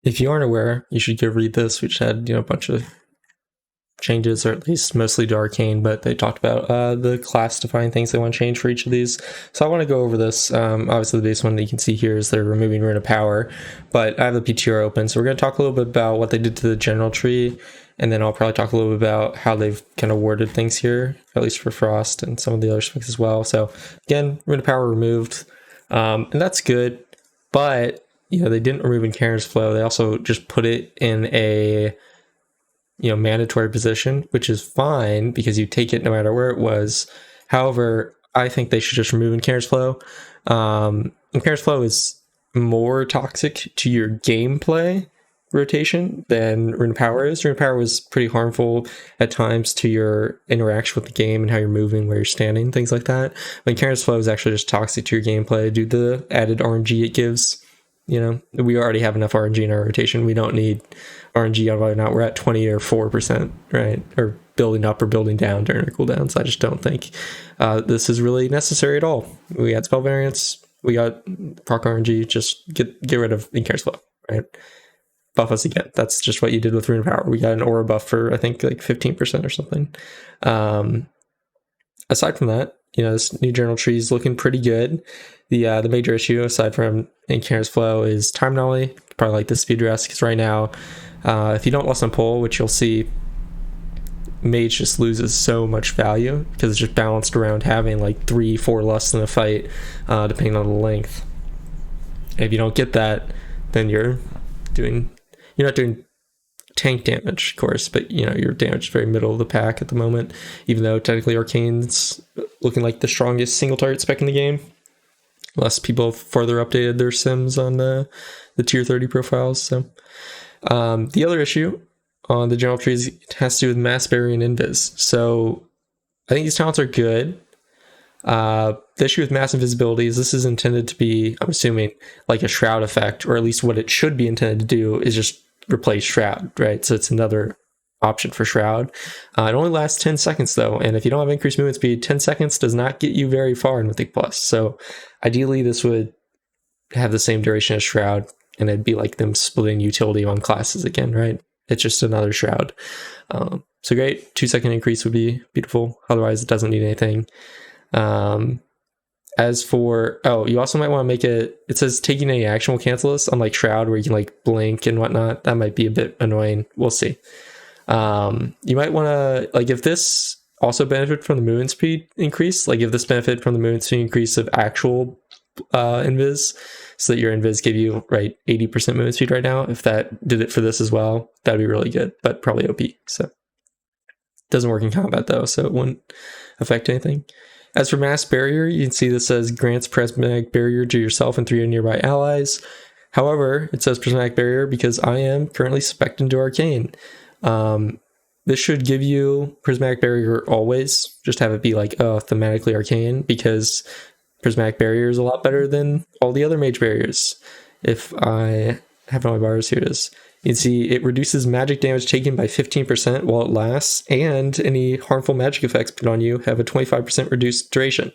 If you aren't aware, you should go read this, which had a bunch of changes, or at least mostly to Arcane, but they talked about the class-defining things they want to change for each of these. So I want to go over this. Obviously, the base one that you can see here is they're removing Rune of Power, but I have the PTR open, so we're going to talk a little bit about what they did to the general tree, and then I'll probably talk a little bit about how they've kind of worded things here, at least for Frost and some of the other specs as well. So again, Rune of Power removed, and that's good, but they didn't remove Incarnate's Flow. They also just put it in a mandatory position, which is fine because you take it no matter where it was. However, I think they should just remove Incarnate's Flow. Incarnate's Flow is more toxic to your gameplay rotation than Rune of Power is. Rune of Power was pretty harmful at times to your interaction with the game and how you're moving, where you're standing, things like that. But Incarnate's Flow is actually just toxic to your gameplay due to the added RNG it gives. We already have enough RNG in our rotation. We don't need RNG on whether or not we're at 20 or 4%, right? Or building up or building down during our cooldowns. I just don't think this is really necessary at all. We got spell variants. We got proc RNG. Just get rid of Incarnate's Flow, right? Buff us again. That's just what you did with Rune of Power. We got an aura buff for, I think, like 15% or something. Aside from that, this new journal tree is looking pretty good. The major issue, aside from Incarnate's Flow, is time anomaly. Probably like this speed rest, because right now, if you don't less than pull, which you'll see, Mage just loses so much value because it's just balanced around having like 3-4 lusts in a fight, depending on the length. And if you don't get that, then you're not doing tank damage, of course, but your damage is very middle of the pack at the moment, even though technically Arcane's looking like the strongest single target spec in the game, unless people further updated their sims on the tier 30 profiles. So the other issue on the general trees has to do with Mass Barrier and Invis. So I think these talents are good. The issue with Mass Invisibility is this is intended to be, I'm assuming, like a Shroud effect, or at least what it should be intended to do is just replace Shroud, right? So it's another option for Shroud. It only lasts 10 seconds though, and if you don't have increased movement speed, 10 seconds does not get you very far in Mythic Plus. So ideally this would have the same duration as Shroud, and it'd be like them splitting utility on classes again, right? It's just another Shroud. So great, 2-second increase would be beautiful. Otherwise it doesn't need anything. As for, you also might want to make it says taking any action will cancel this, unlike Shroud where you can like blink and whatnot. That might be a bit annoying. We'll see. You might want to, like, if this also benefit from the movement speed increase, like if this benefit from the movement speed increase of actual invis, so that your invis give you 80% movement speed right now, if that did it for this as well, that'd be really good, but probably OP. So doesn't work in combat though, so it wouldn't affect anything. As for Mass Barrier, you can see this says grants Prismatic Barrier to yourself and 3 nearby allies. However, it says Prismatic Barrier because I am currently spec'd into Arcane. This should give you Prismatic Barrier always. Just have it be like thematically Arcane, because Prismatic Barrier is a lot better than all the other Mage Barriers. If I have all my bars, here it is. You can see it reduces magic damage taken by 15% while it lasts, and any harmful magic effects put on you have a 25% reduced duration.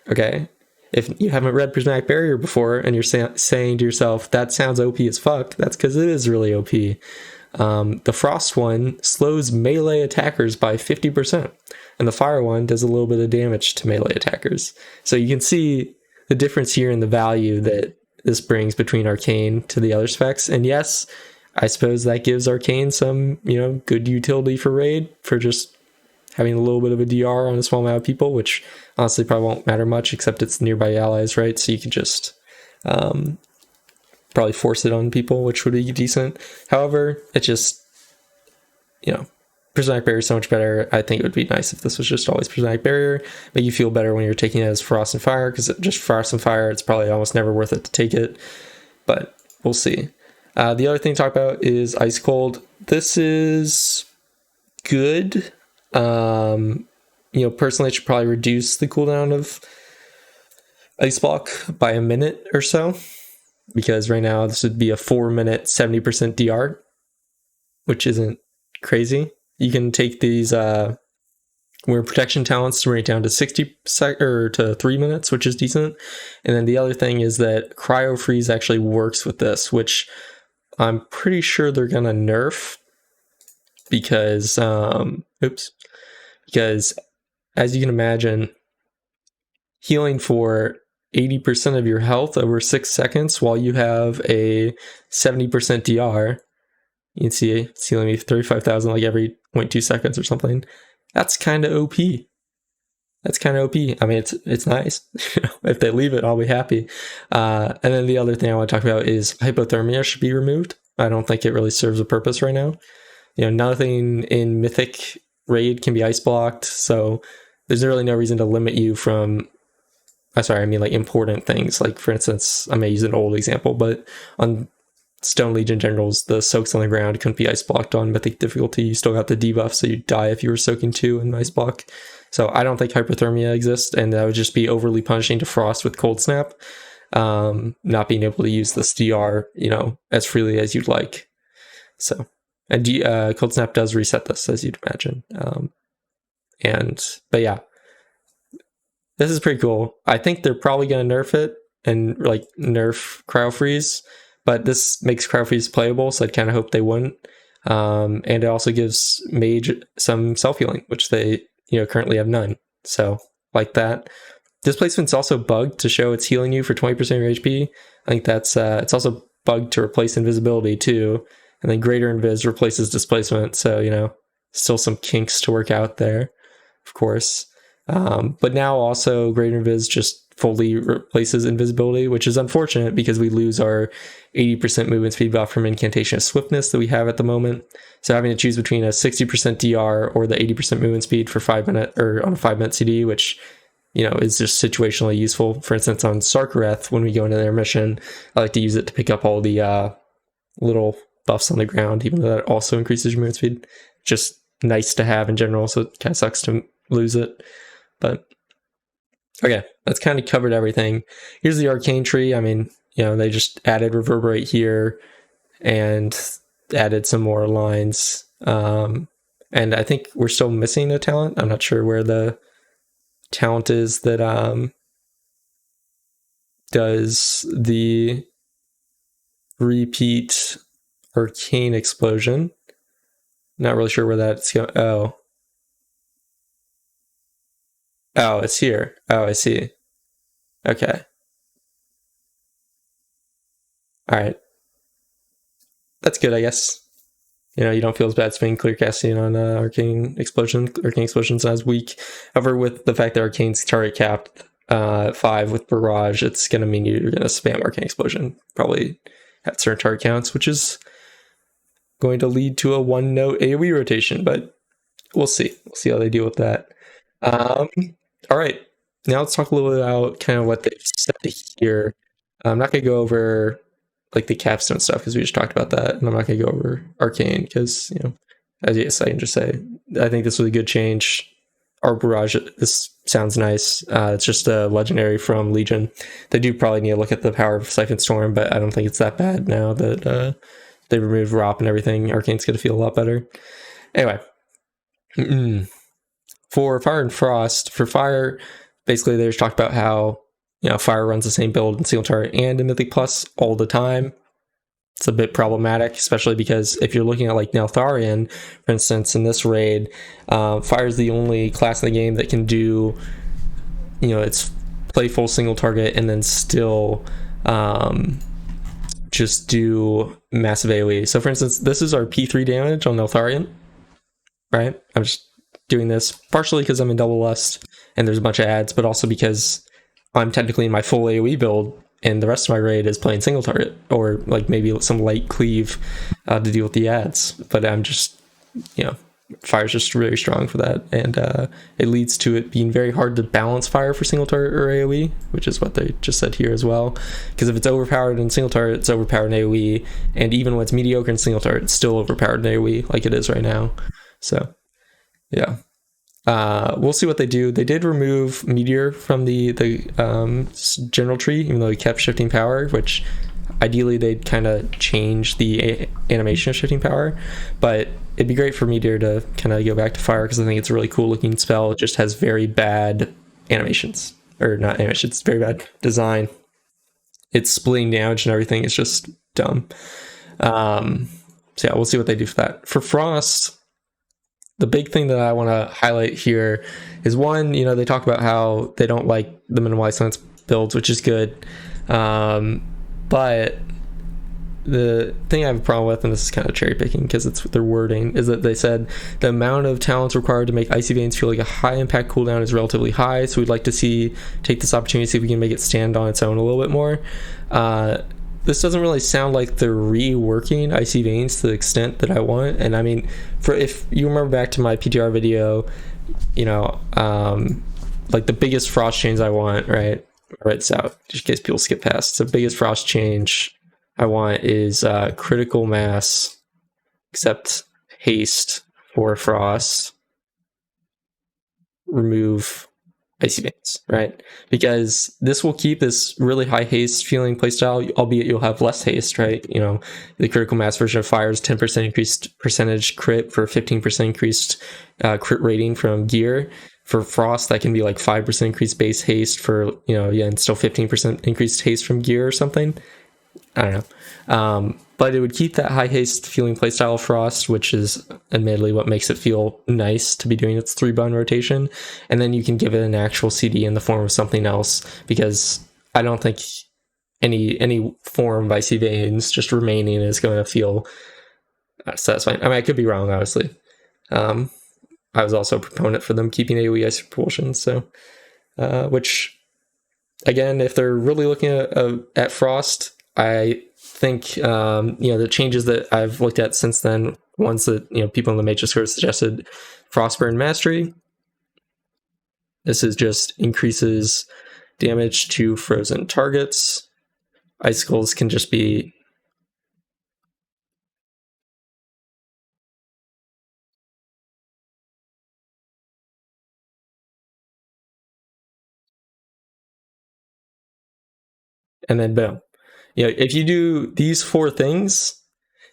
Okay? If you haven't read Prismatic Barrier before and you're saying to yourself, that sounds OP as fuck, that's because it is really OP. The Frost one slows melee attackers by 50%, and the Fire one does a little bit of damage to melee attackers. So you can see the difference here in the value that this brings between Arcane to the other specs. And yes, I suppose that gives Arcane some, good utility for raid, for just having a little bit of a DR on a small amount of people, which honestly probably won't matter much, except it's nearby allies, right? So you can just probably force it on people, which would be decent. However, it just, Prismatic Barrier is so much better. I think it would be nice if this was just always Prismatic Barrier. Make you feel better when you're taking it as Frost and Fire, because just Frost and Fire, it's probably almost never worth it to take it. But we'll see. The other thing to talk about is Ice Cold. This is good. Personally, it should probably reduce the cooldown of Ice Block by a minute or so, because right now this would be a 4-minute 70% DR, which isn't crazy. You can take these where protection talents to bring it down to 3 minutes, which is decent. And then the other thing is that Cryo Freeze actually works with this, which I'm pretty sure they're gonna nerf because because as you can imagine, healing for 80% of your health over 6 seconds while you have a 70% DR, you can see it's healing me 35,000 like every 0.2 seconds or something. That's kind of OP. I mean, it's nice. If they leave it, I'll be happy. And then the other thing I want to talk about is hypothermia should be removed. I don't think it really serves a purpose right now. Nothing in Mythic Raid can be ice blocked, so there's really no reason to limit you from... like important things. Like, for instance, I may use an old example, but on Stone Legion Generals, the soaks on the ground couldn't be ice blocked on Mythic difficulty. You still got the debuff, so you'd die if you were soaking 2 in ice block. So I don't think hypothermia exists, and that would just be overly punishing to Frost with Cold Snap, not being able to use this DR, as freely as you'd like. So, and Cold Snap does reset this, as you'd imagine. But yeah, this is pretty cool. I think they're probably going to nerf it and like nerf Cryo Freeze, but this makes Cryo Freeze playable, so I kind of hope they wouldn't. And it also gives Mage some self-healing, which they currently have none. So like that. Displacement's also bugged to show it's healing you for 20% of your HP. I think that's it's also bugged to replace invisibility too. And then Greater Invis replaces displacement. So, still some kinks to work out there, of course. But now also Greater Invis just fully replaces invisibility, which is unfortunate because we lose our 80% movement speed buff from Incantation of Swiftness that we have at the moment. So having to choose between a 60% DR or the 80% movement speed for 5 minute or on a 5-minute CD, which is just situationally useful. For instance, on Sarkareth, when we go into their mission, I like to use it to pick up all the little buffs on the ground, even though that also increases your movement speed. Just nice to have in general, so it kind of sucks to lose it. But okay, that's kind of covered everything. Here's the Arcane Tree. I mean, they just added Reverberate here and added some more lines. And I think we're still missing a talent. I'm not sure where the talent is that does the repeat Arcane Explosion. Not really sure where that's going. Oh, it's here. Oh, I see. Okay. All right. That's good, I guess. You don't feel as bad spending clear casting on Arcane Explosion. Arcane Explosion's not as weak. However, with the fact that Arcane's target capped 5 with Barrage, it's going to mean you're going to spam Arcane Explosion, probably at certain target counts, which is going to lead to a 1-note AoE rotation, but we'll see. We'll see how they deal with that. All right, now let's talk a little bit about kind of what they've said here. I'm not going to go over like the capstone stuff because we just talked about that, and I'm not going to go over Arcane because, as I can just say, I think this was a good change. Our Barrage, this sounds nice. It's just a legendary from Legion. They do probably need to look at the power of Siphon Storm, but I don't think it's that bad now that they removed ROP and everything. Arcane's going to feel a lot better. Anyway. For Fire and Frost, for Fire, basically they just talked about how, Fire runs the same build in Single Turret and in Mythic Plus all the time. It's a bit problematic, especially because if you're looking at like Neltharion, for instance, in this raid, Fire is the only class in the game that can do, it's play full single target and then still just do massive AoE. So for instance, this is our P3 damage on Neltharion, right? I'm just doing this partially because I'm in Double Lust and there's a bunch of ads, but also because I'm technically in my full AoE build and the rest of my raid is playing single target or like maybe some light cleave to deal with the ads. But I'm just, Fire's just really strong for that, and it leads to it being very hard to balance Fire for single turret or AoE, which is what they just said here as well. Because if it's overpowered in single turret, it's overpowered in AoE, and even when it's mediocre in single turret, it's still overpowered in AoE, like it is right now. So, yeah. We'll see what they do. They did remove Meteor from the general tree, even though he kept shifting power, which ideally they'd kind of change the animation of shifting power, but it'd be great for Meteor to kind of go back to Fire because I think it's a really cool looking spell. It just has very bad animations, or not animations, it's very bad design. It's splitting damage and everything is just dumb. So yeah, we'll see what they do for that. For Frost, the big thing that I want to highlight here is one, they talk about how they don't like the minimal isolance builds, which is good. But the thing I have a problem with, and this is kind of cherry picking because it's their wording, is that they said the amount of talents required to make Icy Veins feel like a high impact cooldown is relatively high. So we'd like to take this opportunity to see if we can make it stand on its own a little bit more. This doesn't really sound like they're reworking Icy Veins to the extent that I want. And I mean, if you remember back to my PTR video, like the biggest frost change I want, right? I'll write this out just in case people skip past. The biggest frost change I want is critical mass, except haste for frost, remove Icy Veins, right? Because this will keep this really high haste feeling playstyle, albeit you'll have less haste, right? The critical mass version of fire is 10% increased percentage crit for 15% increased crit rating from gear. For frost, that can be like 5% increased base haste for, and still 15% increased haste from gear or something. I don't know. But it would keep that high haste feeling playstyle of Frost, which is admittedly what makes it feel nice to be doing its 3-button rotation. And then you can give it an actual CD in the form of something else, because I don't think any form of Icy Veins just remaining is going to feel satisfying. I mean, I could be wrong, obviously. I was also a proponent for them keeping AoE Ice Propulsion, so which, again, if they're really looking at Frost, I think the changes that I've looked at since then, ones that people in the Mage Discord suggested, Frostburn Mastery. This is just increases damage to frozen targets. Icicles can just be and then boom. If you do these 4 things,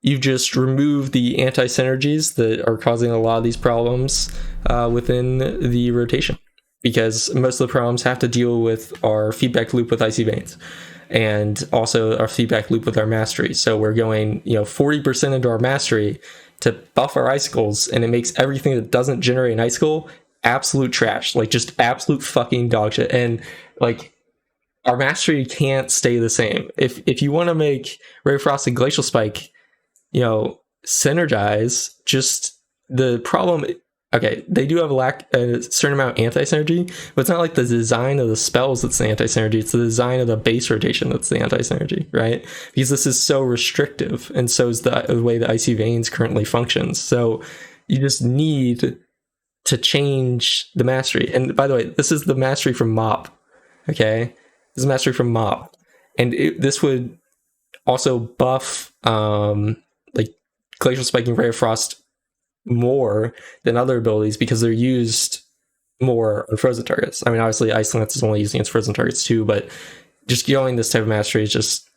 you've just removed the anti-synergies that are causing a lot of these problems within the rotation, because most of the problems have to deal with our feedback loop with Icy Veins and also our feedback loop with our mastery. So we're going 40% into our mastery to buff our icicles, and it makes everything that doesn't generate an icicle absolute trash, like just absolute fucking dog shit. And like, our mastery can't stay the same. If you want to make Ray Frost and Glacial Spike, synergize, just the problem. Okay, they do have a certain amount of anti-synergy, but it's not like the design of the spells that's the anti-synergy. It's the design of the base rotation that's the anti-synergy, right? Because this is so restrictive, and so is the way the Icy Veins currently functions. So you just need to change the mastery. And by the way, this is the mastery from Mop. Okay, this is mastery from Mop, and this would also buff like Glacial Spiking Ray of Frost more than other abilities because they're used more on frozen targets. I mean, obviously Ice Lance is only used against frozen targets too, but just going this type of mastery is just,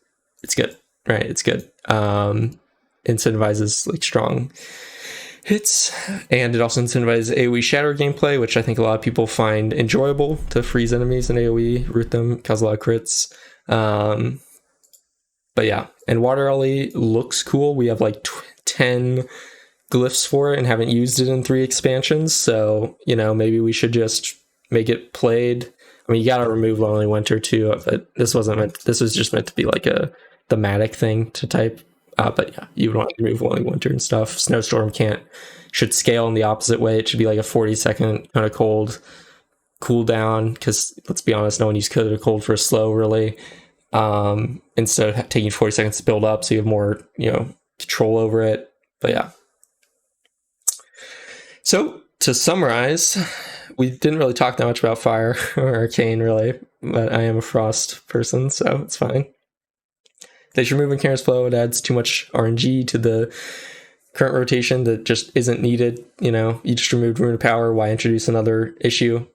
it's good, right? It's good. Incentivizes like strong hits, and it also incentivizes AoE shatter gameplay, which I think a lot of people find enjoyable, to freeze enemies in AoE, root them, cause a lot of crits. But yeah, and Water Alley looks cool. We have like 10 glyphs for it and haven't used it in 3 expansions, so maybe we should just make it played. I mean, you gotta remove Lonely Winter too, but this was just meant to be like a thematic thing to type. But yeah, you don't have to remove Lonely Winter and stuff. Snowstorm should scale in the opposite way. It should be like a 40-second kind of cold cooldown, because let's be honest, no one used Code of Cold for a slow really. Instead of taking 40 seconds to build up, so you have more control over it. But yeah, so to summarize, we didn't really talk that much about Fire or Arcane really, but I am a Frost person, so it's fine. They should remove Incarnate's Flow. It adds too much RNG to the current rotation that just isn't needed. You just removed Rune of Power. Why introduce another issue?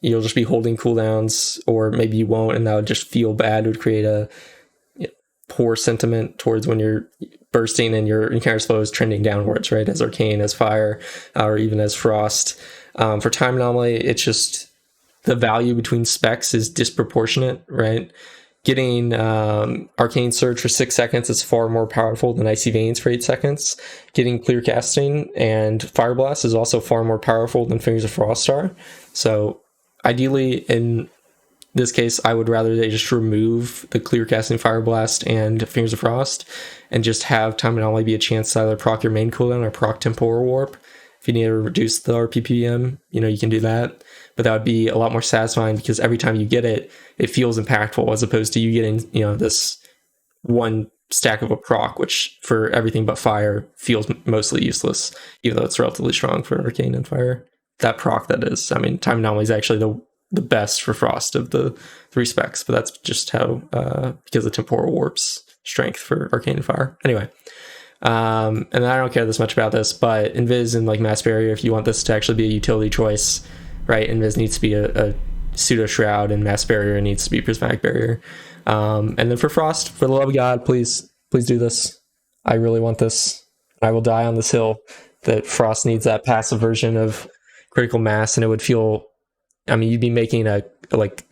You'll just be holding cooldowns, or maybe you won't, and that would just feel bad. It would create a poor sentiment towards when you're bursting and your Incarnate's Flow is trending downwards, right? As Arcane, as Fire, or even as Frost. For Time Anomaly, it's just the value between specs is disproportionate, right? getting Arcane Surge for 6 seconds is far more powerful than Icy Veins for 8 seconds. Getting Clear Casting and Fire Blast is also far more powerful than Fingers of Frost are. So ideally, in this case, I would rather they just remove the Clear Casting, Fire Blast, and Fingers of Frost, and just have Time Anomaly be a chance to either proc your main cooldown or proc Temporal Warp. If you need to reduce the RPPM, you can do that. But that would be a lot more satisfying because every time you get it, it feels impactful as opposed to you getting, this one stack of a proc, which for everything but fire feels mostly useless, even though it's relatively strong for Arcane and Fire. That proc, that is. I mean, Time Anomaly is actually the best for Frost of the 3 specs, but that's just how, because of Temporal Warp's strength for Arcane and Fire. Anyway. And I don't care this much about this, but Invis and Mass Barrier, if you want this to actually be a utility choice, right? Invis needs to be a pseudo shroud, and Mass Barrier needs to be prismatic barrier. And then for Frost, for the love of God, please do this. I really want this. I will die on this hill that Frost needs that passive version of critical mass, and it would feel, you'd be making a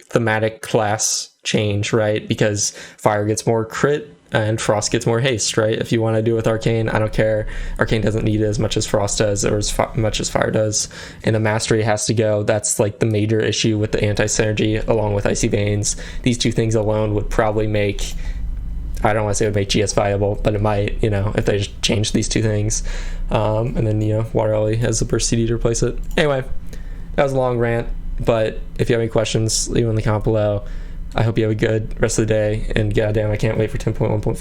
thematic class change, right? Because Fire gets more crit and Frost gets more haste, right? If you want to do it with Arcane, I don't care. Arcane doesn't need it as much as Frost does, or as much as Fire does. And the mastery has to go. That's the major issue with the anti-synergy, along with Icy Veins. These 2 things alone would probably make, I don't want to say it would make GS viable, but it might, if they just change these 2 things. And then, Water Ellie as the burst CD to replace it. Anyway, that was a long rant, but if you have any questions, leave them in the comment below. I hope you have a good rest of the day, and goddamn, I can't wait for 10.1.5.